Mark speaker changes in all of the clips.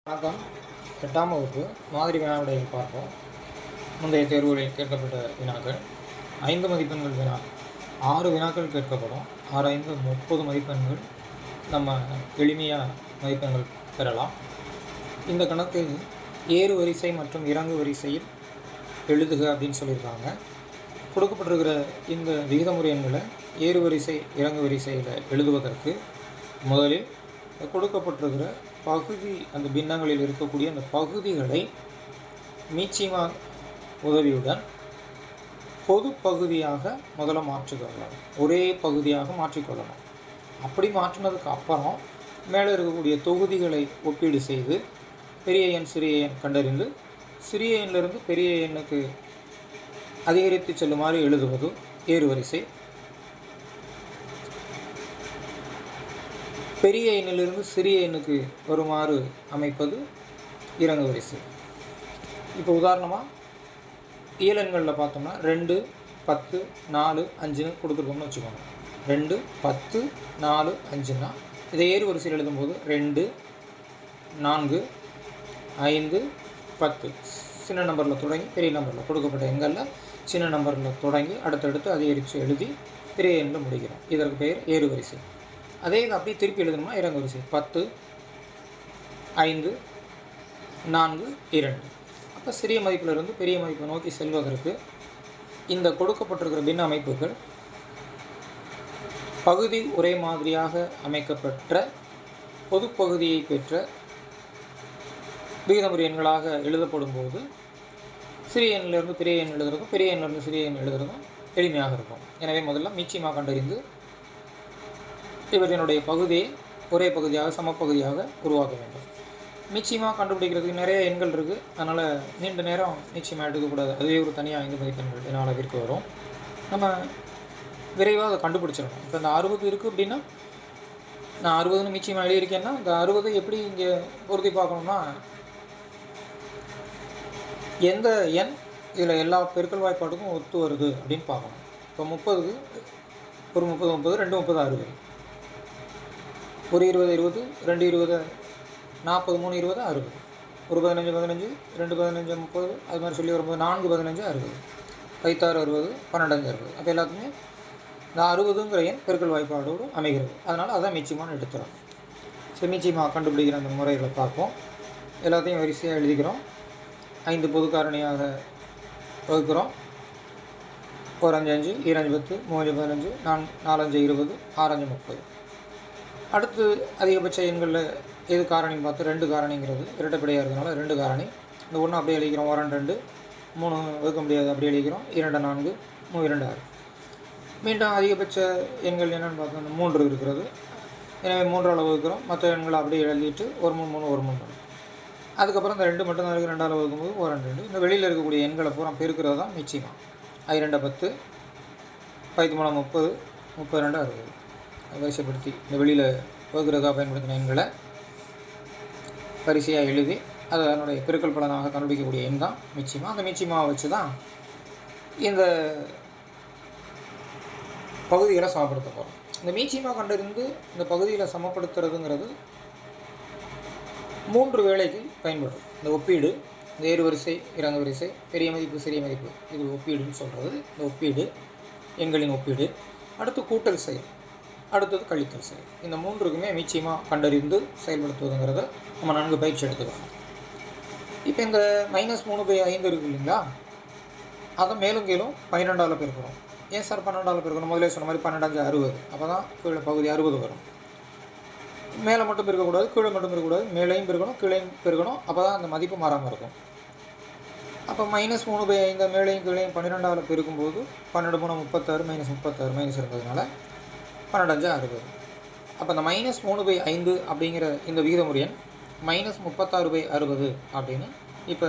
Speaker 1: வணக்கம். 8ஆம் வகுப்பு மாதிரி வினாவிடையில் பார்ப்போம். முந்தைய தேர்வுகளில் கேட்கப்பட்ட வினாக்கள் 5 மதிப்பெண்கள் வினா. 6 வினாக்கள் கேட்கப்படும். 6 5 30 மதிப்பெண்கள். நம்ம எளிமையாக மதிப்பெண்கள் பெறலாம். இந்த கணக்கு ஏறு வரிசை மற்றும் இறங்கு வரிசையில் எழுதுக அப்படின்னு சொல்லியிருக்காங்க. கொடுக்கப்பட்டிருக்கிற இந்த விகிதமுறை எண்களை ஏறு வரிசை இறங்கு வரிசையில் எழுதுவதற்கு முதலில் கொடுக்கப்பட்டிருக்கிற பகுதி, அந்த பின்னங்களில் இருக்கக்கூடிய அந்த பகுதிகளை மீச்சிமா உதவியுடன் பொது பகுதியாக முதல்ல மாற்றிக்கொள்ளலாம். ஒரே பகுதியாக மாற்றிக்கொள்ளணும். அப்படி மாற்றினதுக்கு அப்புறம் மேலே இருக்கக்கூடிய தொகுதிகளை ஒப்பீடு செய்து பெரிய எண் சிறிய எண் கண்டறிந்து சிறிய எண்ணிலிருந்து பெரிய எண்ணுக்கு அதிகரித்து செல்லுமாறு எழுதுவது ஏறு வரிசை. பெரிய எண்ணிலிருந்து சிறிய எண்ணுக்கு வருமாறு அமைப்பது இறங்கு வரிசை. இப்போ உதாரணமாக இயலெண்களில் பார்த்தோம்னா 2 10 4 5ன்னு கொடுத்துருக்கோம்னு வச்சுக்கோங்க. 2 10 4 5ன்னா இதை ஏறு வரிசையில் எழுதும்போது 2 4 5 10 சின்ன நம்பரில் தொடங்கி பெரிய நம்பரில் கொடுக்கப்பட்ட எண்களில் சின்ன நம்பரில் தொடங்கி அடுத்தடுத்து அதிகரித்து எழுதி பெரிய எண்ணில் முடிக்கிறோம். இதற்கு பெயர் ஏறு வரிசை. அதே இது அப்படியே திருப்பி எழுதணும்னா இறங்கு வரிசை. 10 5 4 2. அப்போ சிறிய மதிப்பிலிருந்து பெரிய மதிப்பை நோக்கி செல்வதற்கு இந்த கொடுக்கப்பட்டிருக்கிற பின்ன அமைப்புகள் பகுதி ஒரே மாதிரியாக அமைக்கப்பெற்ற பொதுப்பகுதியை பெற்ற விகிதமுறை எண்களாக எழுதப்படும் போது சிறிய எண்ணிலிருந்து பெரிய எண் எழுதுறதும் பெரிய எண்ணிலிருந்து சிறிய எண் எழுதுறதும் எளிமையாக இருக்கும். எனவே முதல்ல மீச்சிமா கண்டறிந்து இவற்றினுடைய பகுதியை ஒரே பகுதியாக சமப்பகுதியாக உருவாக்க வேண்டும். மீச்சிமா கண்டுபிடிக்கிறதுக்கு நிறைய எண்கள் இருக்குது. அதனால் நீண்ட நேரம் மீச்சிமா எடுக்கக்கூடாது. அதுவே ஒரு தனியாக 5 மதிப்பெண்கள் என அளவிற்கு வரும். நம்ம விரைவாக அதை கண்டுபிடிச்சிடணும். இப்போ இந்த 60 இருக்குது அப்படின்னா நான் 60ன்னு மீச்சிமா எழுதியிருக்கேன்னா இந்த 60 எப்படி இங்கே பொருத்தி பார்க்கணும்னா எந்த எண் இதில் எல்லா பெருக்கல் வாய்ப்பாட்டுக்கும் ஒத்து வருது அப்படின்னு பார்க்கணும். இப்போ 30க்கு ஒரு 30 30 2 30 60, ஒரு 20 20, 2 20 40, 3 20 60, ஒரு 15 15, 2 15 30, அது மாதிரி சொல்லி வரும்போது 4 15 60, 5 6 60, 12 60. அப்போ எல்லாத்துக்குமே இந்த 60ங்கிற எண் பெருக்கல் வாய்ப்பாடோடு அமைகிறது. அதனால் அதான் மீச்சிமான்னு எடுத்துகிறோம். சரி, மீச்சிமா கண்டுபிடிக்கிற அந்த முறைகளை பார்ப்போம். எல்லாத்தையும் வரிசையாக எழுதிக்கிறோம். 5 பொது காரணியாக வகுக்கிறோம். 1 5 5, 2 5 10, 3 15, 4 5 20, 6 5 30. அடுத்து அதிகபட்ச எண்களில் எது காரணின்னு பார்த்து 2 காரணிங்கிறது இரட்டைப்படையாக இருக்கிறதுனால 2 காரணி. இந்த 1 அப்படியே எழுதிக்கிறோம். 1 2, 3 வகுக்க முடியாது, அப்படியே எழுதிக்கிறோம். 2 4, 3 2 6. மீண்டும் அதிகபட்ச எண்கள் என்னென்னு பார்த்தோம், 3 இருக்கிறது. எனவே 3ஆல் வகுக்கிறோம். மற்ற எண்களை அப்படியே எழுதிட்டு 1 3 3 1 3. அதுக்கப்புறம் இந்த 2 மட்டும் தான் இருக்குது. 2ஆல் வகுக்கும்போது 1 2. இந்த வெளியில் இருக்கக்கூடிய எண்களை பூரா பெருக்கிறது தான் மீச்சிமா. 5 2 10, 5 3 30, 32 60. வரிசைப்படுத்தி இந்த வெளியில் வகுக்கிறதுக்காக பயன்படுத்தின எண்களை வரிசையாக எழுதி அதனுடைய பெருக்கல் பலனாக கண்டுபிடிக்கக்கூடிய எண் தான் மீச்சிமா. அந்த மீச்சிமாவை வச்சு தான் இந்த பகுதிகளை சமப்படுத்த போகிறோம். இந்த மீச்சிமா கண்டறிந்து இந்த பகுதியில் சமப்படுத்துறதுங்கிறது 3 வேளைக்கு பயன்படும். இந்த ஒப்பீடு, இந்த ஏறு வரிசை இறங்கு வரிசை, பெரிய மதிப்பு சிறிய மதிப்பு, இது ஒப்பீடுன்னு சொல்கிறது. இந்த ஒப்பீடு, எண்களின் ஒப்பீடு. அடுத்து கூட்டல் செயல், அடுத்தது கழித்தல் செயல். இந்த 3க்குமே மீச்சிமா கண்டறிந்து செயல்படுத்துவதுங்கிறத நம்ம நன்கு பயிற்சி எடுத்துக்கலாம். இப்போ இந்த -3/5 இருக்குது இல்லைங்களா, அதை மேலும் கீழும் 12ஆல் பெருக்கிறோம். ஏன் சார் 12ஆல் பெருக்கணும்? முதலே சொன்ன மாதிரி 12 5 60. அப்போ தான் கீழே பகுதி 60 வரும். மேலே மட்டும் பெருக்கக்கூடாது, கீழே மட்டும் பெருக்கக்கூடாது, மேலேயும் பெருக்கணும் கீழேயும் பெருக்கணும். அப்போ தான் அந்த மதிப்பு மாறாமல் இருக்கும். அப்போ -3/5 மேலேயும் கீழேயும் 12ஆல் பெருக்கும்போது 12 3 36, -36 மைனஸ் இருந்ததுனால 12 5 60. அப்போ இந்த -3/5 அப்படிங்கிற இந்த விகிதமுறை எண் -36/60 அப்படின்னு இப்போ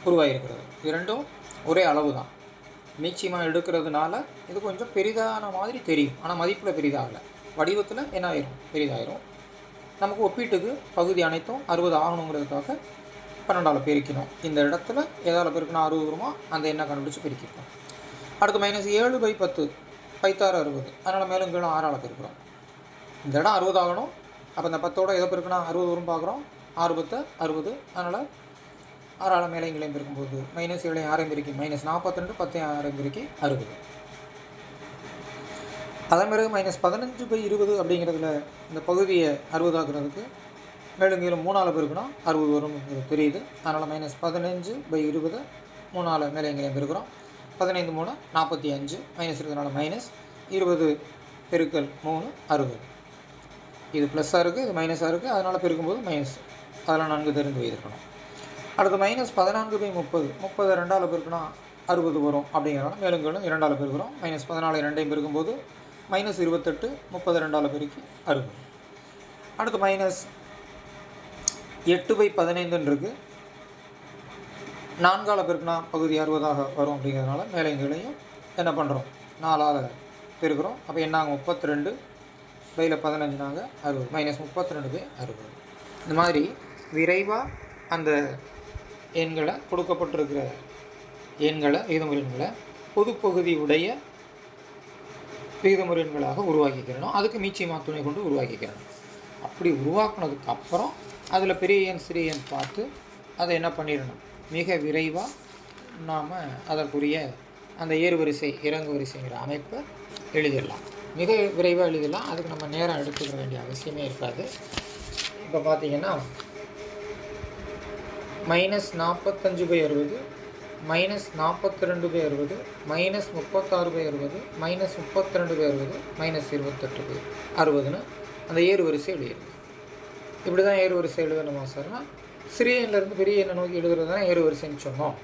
Speaker 1: உருவாகிருக்கிறது. இது ரெண்டும் ஒரே அளவு தான். மீச்சிமா எடுக்கிறதுனால இது கொஞ்சம் பெரிதான மாதிரி தெரியும், ஆனால் மதிப்பில் பெரிதாகலை. வடிவத்தில் என்ன ஆயிரும்? பெரிதாயிரும். நமக்கு ஒப்பீட்டுக்கு பகுதி அனைத்தும் 60 ஆகணுங்கிறதுக்காக 12ஆல் பெருக்கணும். இந்த இடத்துல எதால் பெருக்கினா 60 வருமோ அந்த எண்ணை கண்டுபிடிச்சி பெருக்கிருக்கோம். அடுத்து -7/10, 5 6 60. அதனால் மேலும் கீழும் 6ஆல் பெருக்கிறோம். இந்த இடம் 60 ஆகணும். அப்போ இந்த 10ஓட எதை பெருக்கினா 60 வரும் பார்க்குறோம். 6 பத்து 60. அதனால் 6 மேலே இங்கேயும் பெருக்கும்போது மைனஸ் 7 6 பெருக்கி மைனஸ் 42, 10 6 பெருக்கி 60. அதன் பிறகு -15/20 அப்படிங்கிறதுல இந்த பகுதியை 60 ஆக்குறதுக்கு மேலும் கீழே 3ஆல் பெருக்கணும் 60 வரும் தெரியுது. அதனால் -15/20 3ஆல் மேலே இங்கேயும் பெருக்கிறோம். 15 3 45 மைனஸ் இருக்கிறதுனால -20 பெருக்கல் 3 60. இது ப்ளஸ்ஸாக இருக்குது, இது மைனஸாக இருக்குது, அதனால் பெருக்கும்போது மைனஸ். அதெல்லாம் நன்கு தெரிந்து வைத்திருக்கணும். அடுத்து -14/30 30 2ஆல் பெருக்கினா 60 வரும் அப்படிங்கிறனால மேலும் கீழும் 2ஆல் பெருக்கிறோம். -14 2ஐயும் பெருக்கும்போது -28 30 2ஆல் பெருக்கி 60. அடுத்து -8/15 இருக்குது. 4ஆல் பெருக்கினா பகுதி 60ஆக வரும் அப்படிங்கிறதுனால மேலே கீழையும் என்ன பண்ணுறோம் 4ஆல் பெருக்கிறோம். அப்போ என்னாங்க 32 பையில் 15 60 -32/60. இந்த மாதிரி விரைவாக அந்த எண்களை கொடுக்கப்பட்டிருக்கிற எண்களை விகிதமுறை எண்களை பொதுப்பகுதி உடைய விகிதமுறை எண்களாக உருவாக்கிக்கிறணும். அதுக்கு மீச்சிமா துணை கொண்டு உருவாக்கிக்கிறணும். அப்படி உருவாக்குனதுக்கு அப்புறம் அதில் பெரிய எண் சிறிய எண் பார்த்து அதை என்ன பண்ணிடணும், மிக விரைவாக நாம் அதற்குரிய அந்த ஏறுவரிசை இறங்கு வரிசைங்கிற அமைப்பை எழுதிடலாம். மிக விரைவாக எழுதிடலாம். அதுக்கு நம்ம நேரம் எடுத்துக்க வேண்டிய அவசியமே இருக்காது. இப்போ பார்த்திங்கன்னா -45/60 -42/60 -36/60 -32/60 -28/60ன்னு அந்த ஏறு வரிசை எழுதிடுது. இப்படி தான் ஏறு வரிசை எழுதணுமா சார்னா, சிறிய எண்ணிலேருந்து பெரிய எண்ணை நோக்கி எழுதுறது தான் ஏறு வரிசைன்னு சொன்னோம்.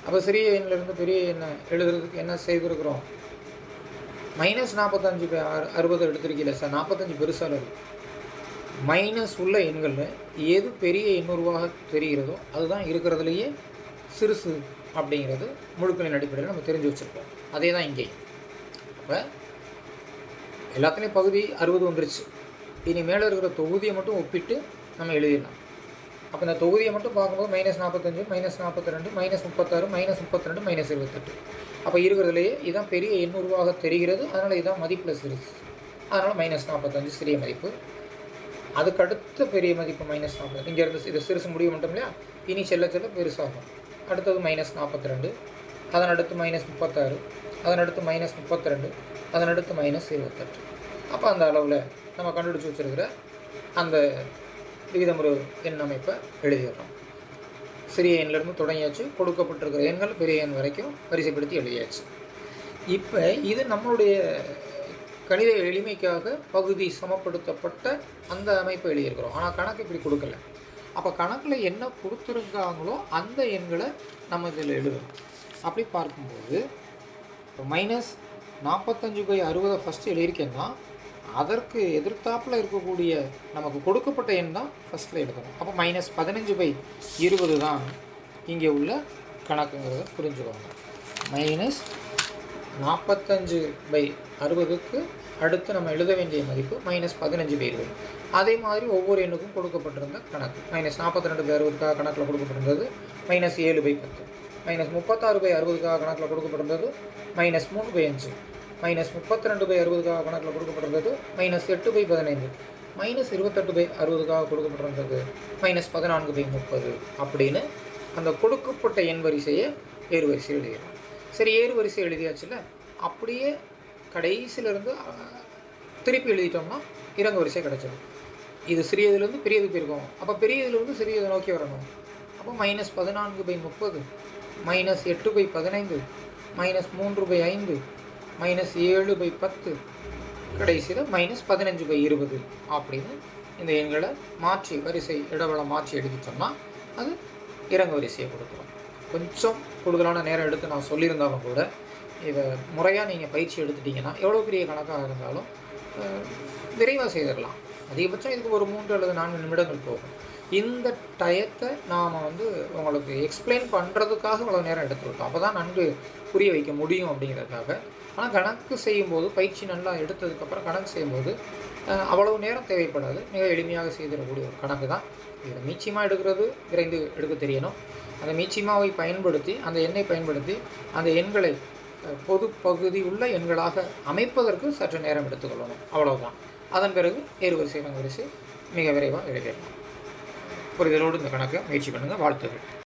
Speaker 1: அப்போ சிறிய எண்ணிலேருந்து பெரிய எண்ணை எழுதுறதுக்கு என்ன செய்திருக்கிறோம், -45/60 எடுத்திருக்கீங்களா சார், 45 பெருசாக இருக்குது. மைனஸ் உள்ள எண்களில் எது பெரிய எண்ணுருவாக தெரிகிறதோ அதுதான் இருக்கிறதுலையே சிறுசு அப்படிங்கிறது முழுக்களின் அடிப்படையில் நம்ம தெரிஞ்சு வச்சுருப்போம். அதே தான் இங்கே. அப்போ எல்லாத்துலேயும் பகுதி 60 வந்துருச்சு. இனி மேலே இருக்கிற தொகுதியை மட்டும் ஒப்பிட்டு நம்ம எழுதிடலாம். அப்போ இந்த தொகுதியை மட்டும் பார்க்கும்போது -45 -42 -36 -32 -28. அப்போ இருக்கிறதுலையே இதுதான் பெரிய எண்ணுருவாக தெரிகிறது. அதனால் இதுதான் மதிப்பில் சிறுசு. அதனால் -45 சிறிய மதிப்பு. அதுக்கடுத்த பெரிய மதிப்பு -40. இங்கேருந்து இது சிறுசு முடிவு மட்டும் இல்லையா, இனி செல்ல செல்ல பெருசாகும். அடுத்தது -42, அதனடுத்து -36, அதனடுத்து -32, அதனடுத்து -28. அப்போ அந்த அளவில் நம்ம கண்டுபிடிச்சி வச்சுருக்கிற அந்த விகிதமுறை எண் அமைப்பை எழுதிடுறோம். சிறிய எண்ணிலிருந்து தொடங்கியாச்சு, கொடுக்கப்பட்டிருக்கிற எண்கள் பெரிய எண் வரைக்கும் வரிசைப்படுத்தி எழுதியாச்சு. இப்போ இது நம்மளுடைய கணித எளிமைக்காக பகுதி சமப்படுத்தப்பட்ட அந்த அமைப்பை எழுதியிருக்கிறோம். ஆனால் கணக்கு இப்படி கொடுக்கல. அப்போ கணக்கில் என்ன கொடுத்துருக்காங்களோ அந்த எண்களை நம்ம இதில் எழுதணும். அப்படி பார்க்கும்போது இப்போ -45/60 ஃபஸ்ட்டு எழுதியிருக்கேன்னா அதற்கு எதிர்த்தாப்பில் இருக்கக்கூடிய நமக்கு கொடுக்கப்பட்ட எண் தான் ஃபஸ்ட்டில் எழுதணும். அப்போ -15/20 தான் இங்கே உள்ள கணக்குங்கிறத புரிஞ்சுக்கோங்க. -45/60க்கு அடுத்து நம்ம எழுத வேண்டிய மதிப்பு -15/20. அதே மாதிரி ஒவ்வொரு எண்ணுக்கும் கொடுக்கப்பட்டிருந்த கணக்கு -42/60க்காக கணக்கில் கொடுக்கப்பட்டிருந்தது -7/10, -36/60க்காக கணக்கில் கொடுக்கப்பட்டிருந்தது -3/5, -32/60க்காக கணக்கில் கொடுக்கப்பட்டிருந்தது -8/15, -28/60க்காக கொடுக்கப்பட்டிருந்தது -14/30 அப்படின்னு அந்த கொடுக்கப்பட்ட எண் வரிசையை ஏறு வரிசை எழுதிடலாம். சரி, ஏறு வரிசை எழுதியாச்சுல, அப்படியே கடைசியிலேருந்து திருப்பி எழுதிட்டோம்னா இறங்கு வரிசை கிடச்சிடும். இது சிறியதுலேருந்து பெரியது போயிருக்கோம். அப்போ பெரியதுலேருந்து சிறியதை நோக்கி வரணும். அப்போ -14/30, -8/15, -3/5, -7/10, கடைசியில் -15/20 அப்படின்னு இந்த எண்களை மாற்றி வரிசை இடவளம் மாற்றி எழுதிட்டோம்னா அது இறங்கு வரிசையை கொடுக்குறோம். கொஞ்சம் கூடுதலான நேரம் எடுத்து நான் சொல்லியிருந்தாலும் கூட இதை முறையாக நீங்கள் பயிற்சி எடுத்துட்டிங்கன்னா எவ்வளோ பெரிய கணக்காக இருந்தாலும் விரைவாக செய்திடலாம். அதிகபட்சம் இதுக்கு ஒரு 3 அல்லது 4 நிமிடங்கள் போகும். இந்த டயத்தை நாம் உங்களுக்கு எக்ஸ்பிளைன் பண்ணுறதுக்காக இவ்வளோ நேரம் எடுத்துக்கிட்டோம். அப்போ தான் நன்கு புரிய வைக்க முடியும் அப்படிங்கிறதுக்காக. ஆனால் கணக்கு செய்யும்போது பயிற்சி நல்லா எடுத்ததுக்கப்புறம் கணக்கு செய்யும்போது அவ்வளவு நேரம் தேவைப்படாது. மிக எளிமையாக செய்திடக்கூடிய ஒரு கணக்கு தான். இதில் மீச்சியமாக எடுக்கிறது விரைந்து எடுக்க தெரியணும். அந்த மீச்சிமாவை பயன்படுத்தி அந்த எண்ணை பயன்படுத்தி அந்த எண்களை பொது பகுதி உள்ள எண்களாக அமைப்பதற்கு சற்று நேரம் எடுத்துக்கொள்ளணும். அவ்வளவுதான். அதன் பிறகு ஏறு வரிசை இறங்கு வரிசை மிக விரைவாக எழுதிடலாம். புரிதலோடு இந்த கணக்கை முயற்சி பண்ணுங்கள். வாழ்த்துக்கள்.